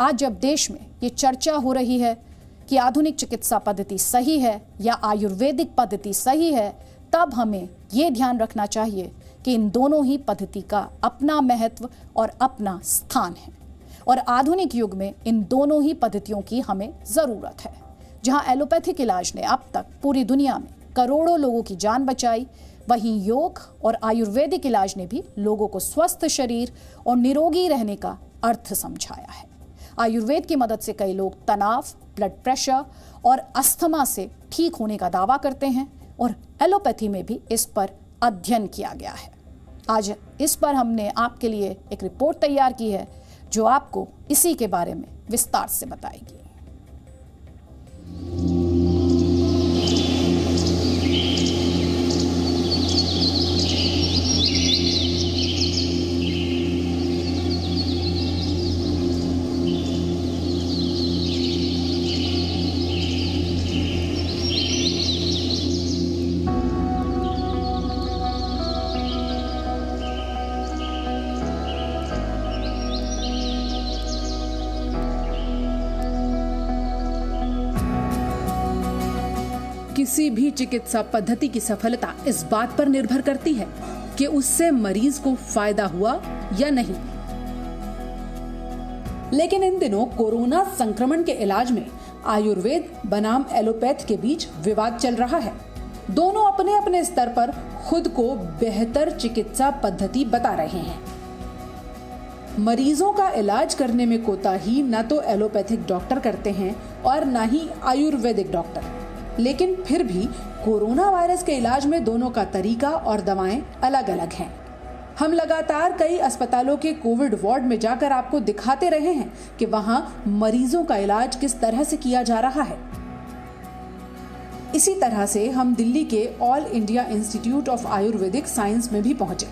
आज जब देश में ये चर्चा हो रही है कि आधुनिक चिकित्सा पद्धति सही है या आयुर्वेदिक पद्धति सही है, तब हमें ये ध्यान रखना चाहिए कि इन दोनों ही पद्धति का अपना महत्व और अपना स्थान है और आधुनिक युग में इन दोनों ही पद्धतियों की हमें ज़रूरत है। जहां एलोपैथिक इलाज ने अब तक पूरी दुनिया में करोड़ों लोगों की जान बचाई, वहीं योग और आयुर्वेदिक इलाज ने भी लोगों को स्वस्थ शरीर और निरोगी रहने का अर्थ समझाया है। आयुर्वेद की मदद से कई लोग तनाव, ब्लड प्रेशर और अस्थमा से ठीक होने का दावा करते हैं और एलोपैथी में भी इस पर अध्ययन किया गया है। आज इस पर हमने आपके लिए एक रिपोर्ट तैयार की है जो आपको इसी के बारे में विस्तार से बताएगी। किसी भी चिकित्सा पद्धति की सफलता इस बात पर निर्भर करती है कि उससे मरीज को फायदा हुआ या नहीं। लेकिन इन दिनों कोरोना संक्रमण के इलाज में आयुर्वेद बनाम एलोपैथ के बीच विवाद चल रहा है। दोनों अपने अपने स्तर पर खुद को बेहतर चिकित्सा पद्धति बता रहे हैं। मरीजों का इलाज करने में कोताही न तो एलोपैथिक डॉक्टर करते हैं और न ही आयुर्वेदिक डॉक्टर, लेकिन फिर भी कोरोना वायरस के इलाज में दोनों का तरीका और दवाएं अलग अलग हैं। हम लगातार कई अस्पतालों के कोविड वार्ड में जाकर आपको दिखाते रहे हैं कि वहां मरीजों का इलाज किस तरह से किया जा रहा है। इसी तरह से हम दिल्ली के all India institute of Ayurvedic science में भी पहुंचे।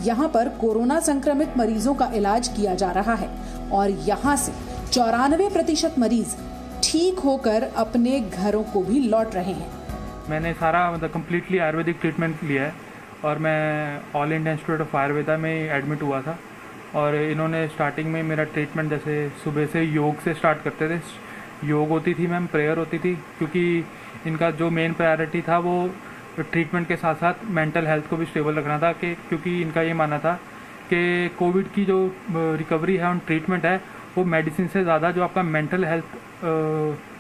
यहाँ पर कोरोना संक्रमित मरीजों का इलाज किया जा रहा है और यहाँ से 94% मरीज ठीक होकर अपने घरों को भी लौट रहे हैं। मैंने सारा कम्प्लीटली आयुर्वेदिक ट्रीटमेंट लिया है और मैं all India institute of Ayurveda में एडमिट हुआ था और इन्होंने स्टार्टिंग में मेरा ट्रीटमेंट जैसे सुबह से योग से स्टार्ट करते थे। योग होती थी मैम, प्रेयर होती थी, क्योंकि इनका जो मेन प्रायोरिटी था वो ट्रीटमेंट के साथ साथ मेंटल हेल्थ को भी स्टेबल रखना था, कि क्योंकि इनका ये मानना था कि कोविड की जो रिकवरी है और ट्रीटमेंट है वो मेडिसिन से ज़्यादा जो आपका मेंटल हेल्थ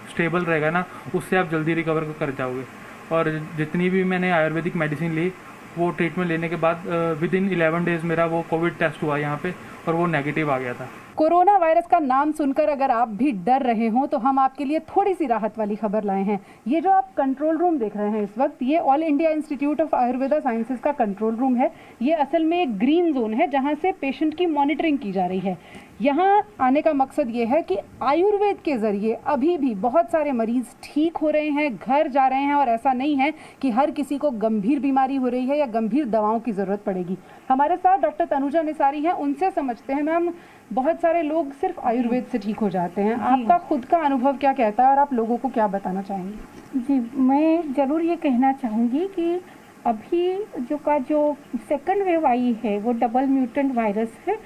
स्टेबल रहेगा ना, उससे आप जल्दी रिकवर कर जाओगे। और जितनी भी मैंने आयुर्वेदिक मेडिसिन ली वो ट्रीटमेंट लेने के बाद विद इन 11 डेज़ मेरा वो कोविड टेस्ट हुआ यहाँ पे और वो नेगेटिव आ गया था। कोरोना वायरस का नाम सुनकर अगर आप भी डर रहे हो तो हम आपके लिए थोड़ी सी राहत वाली खबर लाए हैं। ये जो आप कंट्रोल रूम देख रहे हैं इस वक्त, ये all India institute of Ayurveda sciences का कंट्रोल रूम है। ये असल में एक ग्रीन जोन है जहां से पेशेंट की मॉनिटरिंग की जा रही है। यहाँ आने का मकसद ये है कि आयुर्वेद के जरिए अभी भी बहुत सारे मरीज ठीक हो रहे हैं, घर जा रहे हैं और ऐसा नहीं है कि हर किसी को गंभीर बीमारी हो रही है या गंभीर दवाओं की ज़रूरत पड़ेगी। हमारे साथ डॉक्टर तनुजा निसारी हैं, उनसे समझते हैं। मैम, बहुत सारे लोग सिर्फ आयुर्वेद से ठीक हो जाते हैं, आपका खुद का अनुभव क्या कहता है और आप लोगों को क्या बताना चाहेंगे? जी, मैं ज़रूर ये कहना चाहूँगी कि अभी जो सेकंड वेव आई है वो डबल म्यूटेंट वायरस है,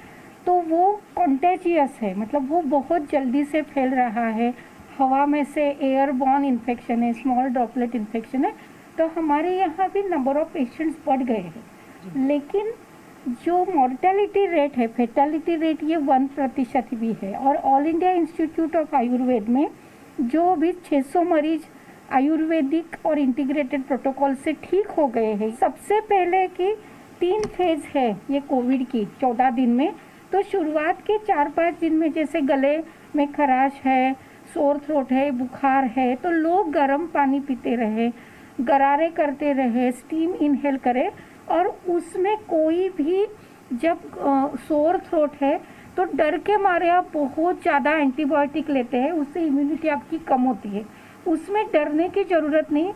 तो वो कॉन्टेजियस है, मतलब वो बहुत जल्दी से फैल रहा है। हवा में से एयरबॉर्न इन्फेक्शन है, स्मॉल ड्रॉपलेट इन्फेक्शन है। तो हमारे यहाँ भी नंबर ऑफ पेशेंट्स बढ़ गए हैं, लेकिन जो मॉर्टेलिटी रेट है, फेटालिटी रेट, ये 1% भी है। और all India institute of Ayurveda में जो भी 600 मरीज आयुर्वेदिक और इंटीग्रेटेड प्रोटोकॉल से ठीक हो गए हैं। सबसे पहले की 3 फेज है ये कोविड की 14 दिन में। तो शुरुआत के 4-5 दिन में जैसे गले में खराश है, सोर थ्रोट है, बुखार है, तो लोग गर्म पानी पीते रहे, गरारे करते रहे, स्टीम इनहेल करें। और उसमें कोई भी जब सोर थ्रोट है तो डर के मारे आप बहुत ज़्यादा एंटीबायोटिक लेते हैं, उससे इम्यूनिटी आपकी कम होती है। उसमें डरने की ज़रूरत नहीं।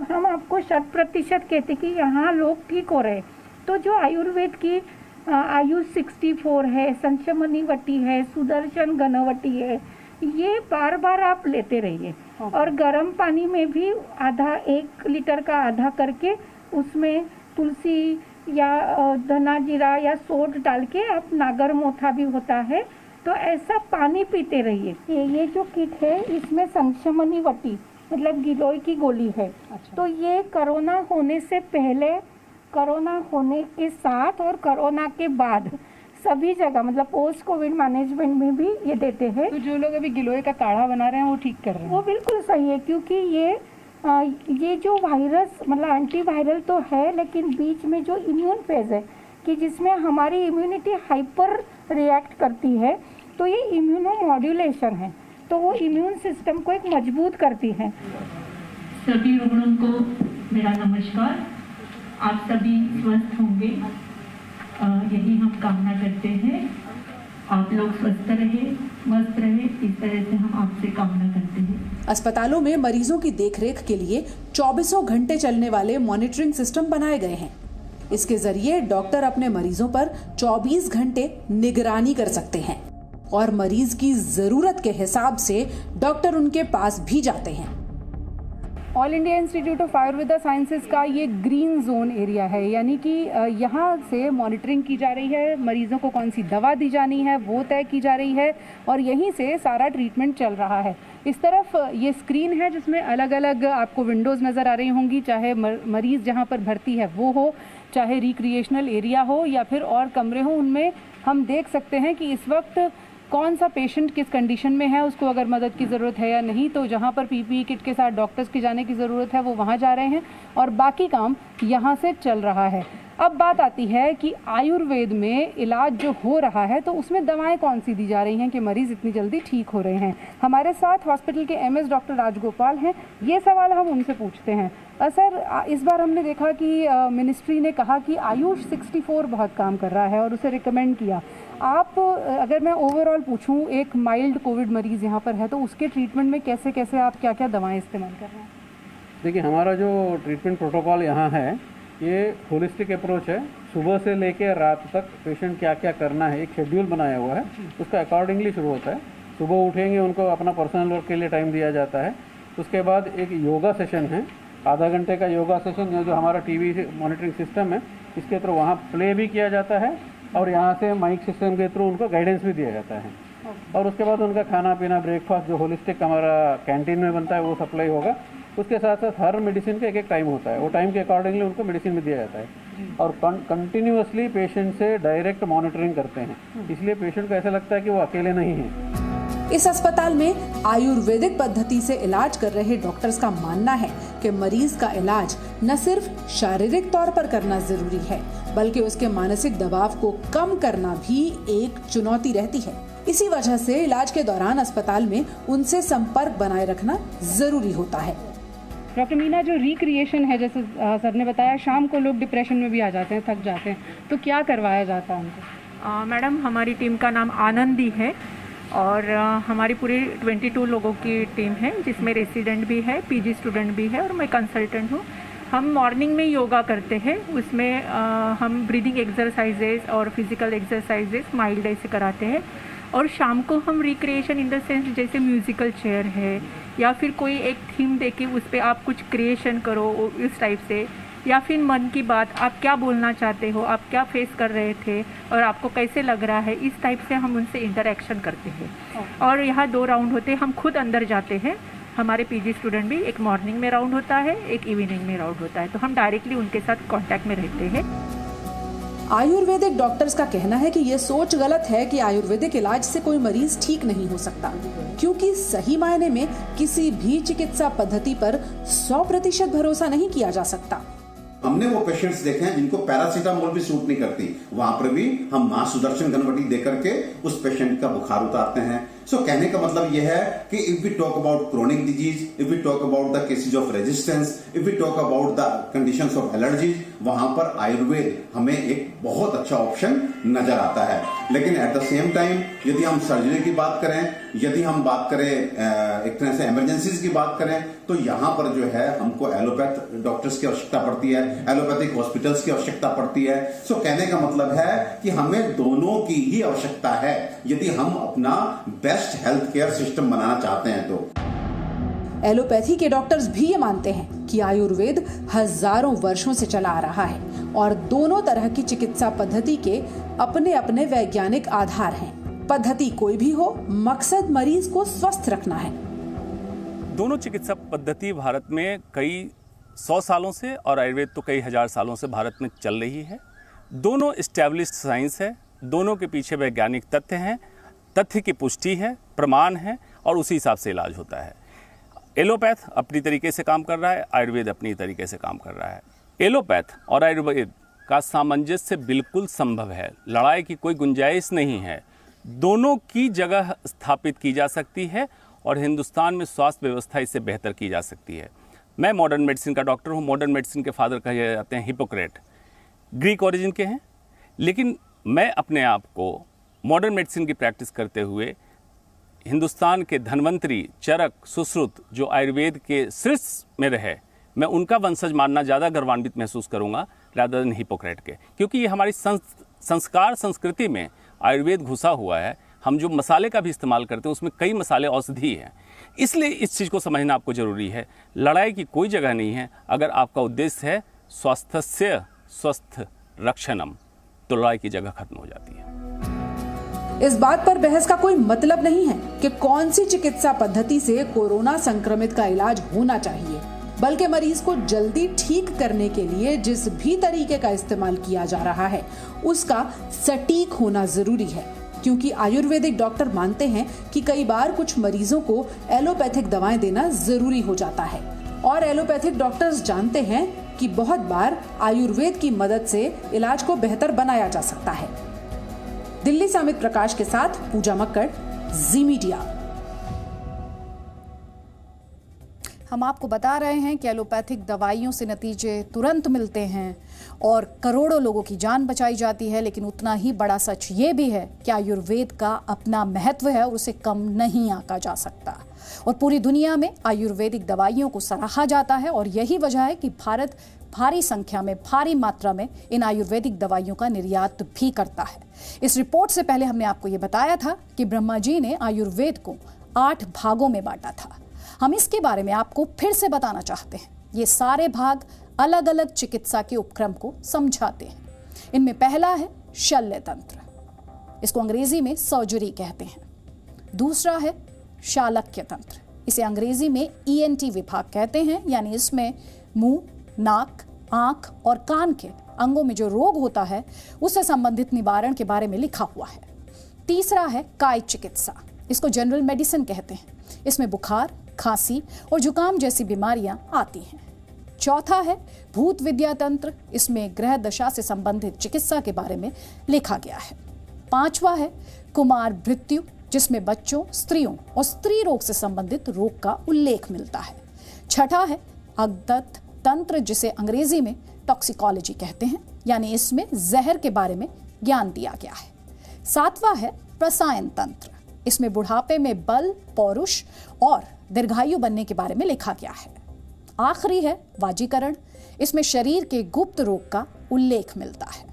हम आपको 100% कहते कि यहाँ लोग ठीक हो रहे। तो जो आयुर्वेद की आयुष 64 है, संशमनी वटी है, सुदर्शन घनवटी है, ये बार बार आप लेते रहिए। और गर्म पानी में भी आधा 1 लीटर का आधा करके उसमें तुलसी या धना जीरा या सोंठ डाल के आप नागर मोथा भी होता है तो ऐसा पानी पीते रहिए। ये जो किट है इसमें संशमनी वटी मतलब गिलोय की गोली है। अच्छा। तो ये कोरोना होने से पहले, कोरोना होने के साथ और कोरोना के बाद सभी जगह मतलब पोस्ट कोविड मैनेजमेंट में भी ये देते हैं। तो जो लोग अभी गिलोय का काढ़ा बना रहे हैं वो ठीक कर रहे हैं? वो बिल्कुल सही है, क्योंकि ये जो वायरस मतलब एंटीवायरल तो है, लेकिन बीच में जो इम्यून फेज है कि जिसमें हमारी इम्यूनिटी हाइपर रिएक्ट करती है, तो ये इम्यूनोमॉड्यूलेशन है, तो वो इम्यून सिस्टम को एक मजबूत करती है। सभी रुग्णों को मेरा नमस्कार। आप सभी स्वस्थ होंगे, यही हम कामना करते हैं। आप लोग स्वस्थ रहे, मस्त रहे, इस तरह से हम आपसे कामना करते हैं। अस्पतालों में मरीजों की देखरेख के लिए 24 घंटे चलने वाले मॉनिटरिंग सिस्टम बनाए गए हैं। इसके जरिए डॉक्टर अपने मरीजों पर 24 घंटे निगरानी कर सकते हैं और मरीज की जरूरत के हिसाब से डॉक्टर उनके पास भी जाते हैं। All India institute of Ayurveda sciences का ये ग्रीन जोन एरिया है, यानी कि यहाँ से मॉनिटरिंग की जा रही है, मरीजों को कौन सी दवा दी जानी है वो तय की जा रही है और यहीं से सारा ट्रीटमेंट चल रहा है। इस तरफ ये स्क्रीन है जिसमें अलग अलग आपको विंडोज़ नज़र आ रही होंगी, चाहे मरीज़ जहाँ पर भर्ती है वो हो, चाहे रिक्रिएशनल एरिया हो या फिर और कमरे हो, उनमें हम देख सकते हैं कि इस वक्त कौन सा पेशेंट किस कंडीशन में है, उसको अगर मदद की ज़रूरत है या नहीं। तो जहाँ पर पीपीई किट के साथ डॉक्टर्स के जाने की ज़रूरत है वो वहाँ जा रहे हैं और बाकी काम यहाँ से चल रहा है। अब बात आती है कि आयुर्वेद में इलाज जो हो रहा है तो उसमें दवाएं कौन सी दी जा रही हैं कि मरीज़ इतनी जल्दी ठीक हो रहे हैं। हमारे साथ हॉस्पिटल के एमएस डॉक्टर राजगोपाल हैं, ये सवाल हम उनसे पूछते हैं। सर, इस बार हमने देखा कि मिनिस्ट्री ने कहा कि आयुष 64 बहुत काम कर रहा है और उसे रिकमेंड किया। आप अगर मैं ओवरऑल पूछूं, एक माइल्ड कोविड मरीज़ यहाँ पर है तो उसके ट्रीटमेंट में कैसे कैसे आप क्या क्या दवाएं इस्तेमाल कर रहे हैं? देखिए, हमारा जो ट्रीटमेंट प्रोटोकॉल यहाँ है ये होलिस्टिक अप्रोच है। सुबह से लेकर रात तक पेशेंट क्या क्या करना है एक शेड्यूल बनाया हुआ है, उसका अकॉर्डिंगली शुरू होता है। सुबह उठेंगे उनको अपना पर्सनल वर्क के लिए टाइम दिया जाता है। उसके बाद एक योगा सेशन है, आधा घंटे का योगा सेशन जो हमारा टीवी मॉनिटरिंग सिस्टम है इसके थ्रू वहाँ प्ले भी किया जाता है और यहाँ से माइक सिस्टम के थ्रू उनको गाइडेंस भी दिया जाता है। और उसके बाद उनका खाना पीना ब्रेकफास्ट जो होलिस्टिक हमारा कैंटीन में बनता है वो सप्लाई होगा। उसके साथ साथ हर मेडिसिन का एक एक टाइम होता है, वो टाइम के अकॉर्डिंगली उनको मेडिसिन भी दिया जाता है और कंटिन्यूअसली पेशेंट से डायरेक्ट मॉनिटरिंग करते हैं, इसलिए पेशेंट को ऐसा लगता है कि वो अकेले नहीं है। इस अस्पताल में आयुर्वेदिक पद्धति से इलाज कर रहे डॉक्टर्स का मानना है कि मरीज का इलाज न सिर्फ शारीरिक तौर पर करना जरूरी है बल्कि उसके मानसिक दबाव को कम करना भी एक चुनौती रहती है। इसी वजह से इलाज के दौरान अस्पताल में उनसे संपर्क बनाए रखना जरूरी होता है। डॉक्टर मीना, जो रिक्रिएशन है, जैसे सर ने बताया, शाम को लोग डिप्रेशन में भी आ जाते हैं, थक जाते हैं, तो क्या करवाया जाता है उनको? मैडम, हमारी टीम का नाम आनंदी है और हमारी पूरी 22 लोगों की टीम है जिसमें रेसिडेंट भी है, पीजी स्टूडेंट भी है और मैं कंसल्टेंट हूँ। हम मॉर्निंग में योगा करते हैं, उसमें हम ब्रीदिंग एक्सरसाइजेस और फिजिकल एक्सरसाइजेस माइल्ड ऐसे कराते हैं और शाम को हम रिक्रिएशन इन द सेंस जैसे म्यूज़िकल चेयर है या फिर कोई एक थीम देके उस पर आप कुछ क्रिएशन करो इस टाइप से, या फिर मन की बात, आप क्या बोलना चाहते हो, आप क्या फेस कर रहे थे और आपको कैसे लग रहा है, इस टाइप से हम उनसे इंटरेक्शन करते हैं। और यहाँ 2 राउंड होते हैं, हम खुद अंदर जाते हैं, हमारे पीजी स्टूडेंट भी, एक मॉर्निंग में राउंड होता है, एक इवनिंग में राउंड होता है, तो हम डायरेक्टली उनके साथ कांटेक्ट में रहते हैं। आयुर्वेदिक डॉक्टर्स का कहना है कि ये सोच गलत है कि आयुर्वेदिक इलाज से कोई मरीज ठीक नहीं हो सकता, क्योंकि सही मायने में किसी भी चिकित्सा पद्धति पर 100% भरोसा नहीं किया जा सकता। हमने वो पेशेंट्स देखे हैं जिनको पैरासीटामोल भी सूट नहीं करती, वहां पर भी हम मां सुदर्शन घनवटी देकर के उस पेशेंट का बुखार उतारते हैं। सो कहने का मतलब यह है कि if we talk about chronic disease, if we talk about the cases of resistance, if we talk about the conditions of allergies, वहां पर आयुर्वेद हमें एक बहुत अच्छा ऑप्शन नजर आता है। लेकिन एट द सेम टाइम यदि हम सर्जरी की बात करें, यदि हम बात करें एक तरह से इमरजेंसीज की बात करें, तो यहाँ पर जो है हमको एलोपैथ डॉक्टर्स की आवश्यकता पड़ती है, एलोपैथिक हॉस्पिटल्स की आवश्यकता पड़ती है। सो कहने का मतलब है कि हमें दोनों की ही आवश्यकता है यदि हम अपना बेस्ट हेल्थ केयर सिस्टम बनाना चाहते हैं तो। एलोपैथी के डॉक्टर्स भी ये मानते हैं कि आयुर्वेद हजारों वर्षों से चला आ रहा है और दोनों तरह की चिकित्सा पद्धति के अपने अपने वैज्ञानिक आधार हैं। पद्धति कोई भी हो, मकसद मरीज को स्वस्थ रखना है। दोनों चिकित्सा पद्धति भारत में कई 100 सालों से और आयुर्वेद तो कई हजार सालों से भारत में चल रही है। दोनों एस्टैब्लिश्ड साइंस है, दोनों के पीछे वैज्ञानिक तथ्य हैं, तथ्य की पुष्टि है, प्रमाण है और उसी हिसाब से इलाज होता है। एलोपैथ अपनी तरीके से काम कर रहा है, आयुर्वेद अपनी तरीके से काम कर रहा है। एलोपैथ और आयुर्वेद का सामंजस्य बिल्कुल संभव है, लड़ाई की कोई गुंजाइश नहीं है। दोनों की जगह स्थापित की जा सकती है और हिंदुस्तान में स्वास्थ्य व्यवस्था इससे बेहतर की जा सकती है। मैं मॉडर्न मेडिसिन का डॉक्टर हूँ। मॉडर्न मेडिसिन के फादर कहे जाते हैं हिपोक्रेट, ग्रीक ओरिजिन के हैं, लेकिन मैं अपने आप को मॉडर्न मेडिसिन की प्रैक्टिस करते हुए हिंदुस्तान के धन्वंतरी, चरक, सुश्रुत जो आयुर्वेद के शीर्ष में रहे, मैं उनका वंशज मानना ज़्यादा गर्वान्वित महसूस करूँगा रादर देन हिपोक्रेट के, क्योंकि ये हमारी संस्कार संस्कृति में आयुर्वेद घुसा हुआ है। हम जो मसाले का भी इस्तेमाल करते हैं उसमें कई मसाले औषधि हैं, इसलिए इस चीज़ को समझना आपको ज़रूरी है। लड़ाई की कोई जगह नहीं है। अगर आपका उद्देश्य है स्वास्थ्य स्वस्थ रक्षणम, तो लड़ाई की जगह खत्म हो जाती है। इस बात पर बहस का कोई मतलब नहीं है कि कौन सी चिकित्सा पद्धति से कोरोना संक्रमित का इलाज होना चाहिए, बल्कि मरीज को जल्दी ठीक करने के लिए जिस भी तरीके का इस्तेमाल किया जा रहा है उसका सटीक होना जरूरी है। क्योंकि आयुर्वेदिक डॉक्टर मानते हैं कि कई बार कुछ मरीजों को एलोपैथिक दवाएं देना जरूरी हो जाता है और एलोपैथिक डॉक्टर्स जानते हैं कि बहुत बार आयुर्वेद की मदद से इलाज को बेहतर बनाया जा सकता है। दिल्ली से अमित प्रकाश के साथ पूजा मक्कड़, जी मीडिया। हम आपको बता रहे हैं कि एलोपैथिक दवाइयों से नतीजे तुरंत मिलते हैं और करोड़ों लोगों की जान बचाई जाती है, लेकिन उतना ही बड़ा सच ये भी है कि आयुर्वेद का अपना महत्व है और उसे कम नहीं आंका जा सकता। और पूरी दुनिया में आयुर्वेदिक दवाइयों को सराहा जाता है और यही वजह है कि भारत भारी संख्या में, भारी मात्रा में इन आयुर्वेदिक दवाइयों का निर्यात भी करता है। इस रिपोर्ट से पहले हमने आपको ये बताया था कि ब्रह्मा जी ने आयुर्वेद को 8 भागों में बांटा था। हम इसके बारे में आपको फिर से बताना चाहते हैं। ये सारे भाग अलग अलग चिकित्सा के उपक्रम को समझाते हैं। इनमें पहला है शल्य तंत्र, इसको अंग्रेजी में सर्जरी कहते हैं। दूसरा है शालक्य तंत्र, इसे अंग्रेजी में ENT विभाग कहते हैं, यानी इसमें मुंह, नाक, आंख और कान के अंगों में जो रोग होता है उससे संबंधित निवारण के बारे में लिखा हुआ है। तीसरा है काय चिकित्सा, इसको जनरल मेडिसिन कहते हैं। इसमें बुखार, खांसी और जुकाम जैसी बीमारियां आती हैं। चौथा है भूत विद्या तंत्र, इसमें ग्रह दशा से संबंधित चिकित्सा के बारे में लिखा गया है। पांचवा है कुमार भृत्यु, जिसमें बच्चों, स्त्रियों और स्त्री रोग से संबंधित रोग का उल्लेख मिलता है। छठा है अग्दत्त तंत्र, जिसे अंग्रेजी में टॉक्सिकोलॉजी कहते हैं, यानी इसमें जहर के बारे में ज्ञान दिया गया है। सातवां है प्रसायन तंत्र, इसमें बुढ़ापे में बल, पौरुष और दीर्घायु बनने के बारे में लिखा गया है। आखिरी है वाजीकरण, इसमें शरीर के गुप्त रोग का उल्लेख मिलता है।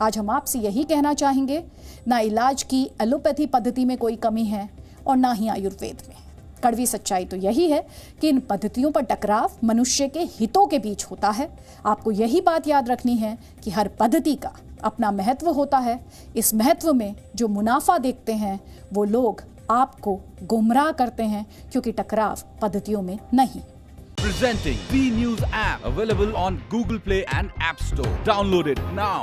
आज हम आपसे यही कहना चाहेंगे, ना इलाज की एलोपैथी पद्धति में कोई कमी है और ना ही आयुर्वेद में। कड़वी सच्चाई तो यही है कि इन पद्धतियों पर टकराव मनुष्य के हितों के बीच होता है। आपको यही बात याद रखनी है कि हर पद्धति का अपना महत्व होता है। इस महत्व में जो मुनाफा देखते हैं वो लोग आपको गुमराह करते हैं, क्योंकि टकराव पद्धतियों में नहीं। Presenting B News app, available on Google Play and App Store. Download it now.